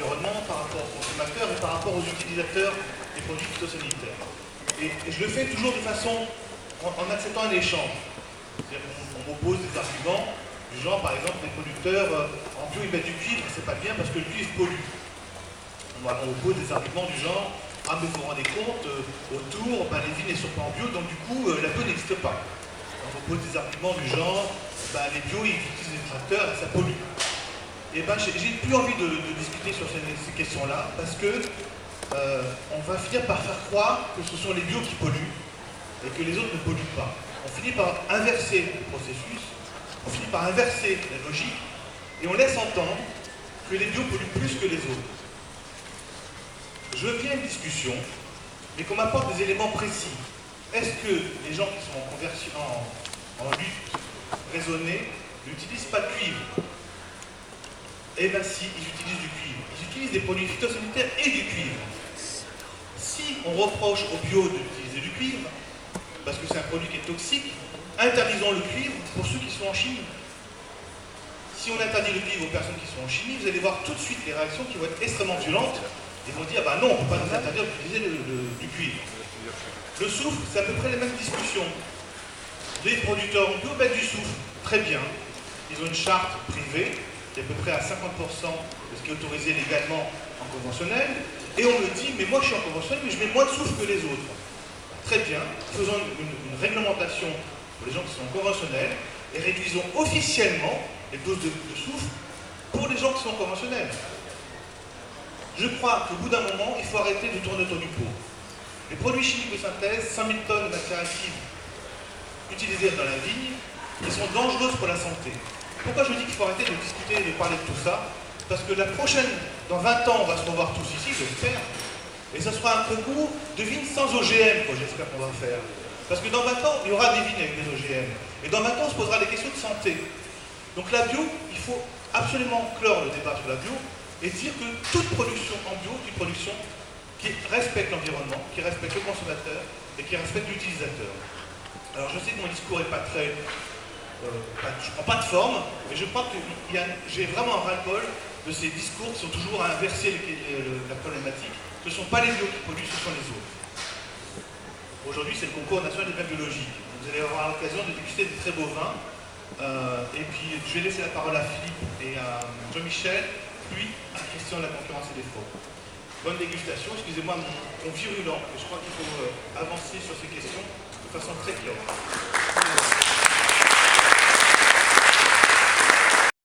l'environnement, par rapport aux consommateurs et par rapport aux utilisateurs des produits phytosanitaires. Et je le fais toujours de façon, en acceptant un échange. On m'oppose des arguments du genre, par exemple, les producteurs en bio ils mettent du cuivre, c'est pas bien parce que le cuivre pollue. On m'oppose des arguments du genre, ah mais vous vous rendez compte, autour, les vignes ne sont pas en bio, donc du coup la bio n'existe pas. On m'oppose des arguments du genre, les bio ils utilisent des tracteurs et ça pollue. Et j'ai plus envie de discuter sur ces questions-là, parce que on va finir par faire croire que ce sont les bio qui polluent et que les autres ne polluent pas. On finit par inverser le processus, on finit par inverser la logique, et on laisse entendre que les bio polluent plus que les autres. Je veux bien une discussion, mais qu'on m'apporte des éléments précis. Est-ce que les gens qui sont en conversion, en lutte raisonnée, n'utilisent pas de cuivre? Eh bien si, ils utilisent du cuivre. Ils utilisent des produits phytosanitaires et du cuivre. Si on reproche aux bio d'utiliser du cuivre, parce que c'est un produit qui est toxique, interdisons le cuivre pour ceux qui sont en chimie. Si on interdit le cuivre aux personnes qui sont en chimie, vous allez voir tout de suite les réactions qui vont être extrêmement violentes et vont dire non, on ne peut pas nous interdire d'utiliser du cuivre. Le soufre, c'est à peu près les mêmes discussions. Les producteurs en bio mettent du soufre, très bien. Ils ont une charte privée qui est à peu près à 50% de ce qui est autorisé légalement en conventionnel, et on me dit, mais moi je suis en conventionnel, mais je mets moins de soufre que les autres. Très bien, faisons une réglementation pour les gens qui sont en conventionnel, et réduisons officiellement les doses de soufre pour les gens qui sont en conventionnel. Je crois qu'au bout d'un moment, il faut arrêter de tourner autour du pot. Les produits chimiques de synthèse, 5 000 tonnes de matière active utilisées dans la vigne, qui sont dangereuses pour la santé. Pourquoi je dis qu'il faut arrêter de discuter et de parler de tout ça? Parce que la prochaine, dans 20 ans, on va se revoir tous ici, j'espère, et ce sera un concours de vignes sans OGM, j'espère qu'on va faire. Parce que dans 20 ans, il y aura des vignes avec des OGM. Et dans 20 ans, on se posera des questions de santé. Donc la bio, il faut absolument clore le débat sur la bio et dire que toute production en bio est une production qui respecte l'environnement, qui respecte le consommateur et qui respecte l'utilisateur. Alors je sais que mon discours n'est pas très... je ne prends pas de forme, mais je crois que j'ai vraiment un ras-le-bol de ces discours qui sont toujours à inverser la problématique. Ce ne sont pas les bio qui polluent, ce sont les autres. Aujourd'hui, c'est le concours national des vins biologiques. Vous allez avoir l'occasion de déguster des très beaux vins. Et puis, je vais laisser la parole à Philippe et à Jean-Michel, puis à Christian de la concurrence et des fraudes. Bonne dégustation. Excusez-moi mon virulent, mais je crois qu'il faut avancer sur ces questions de façon très claire.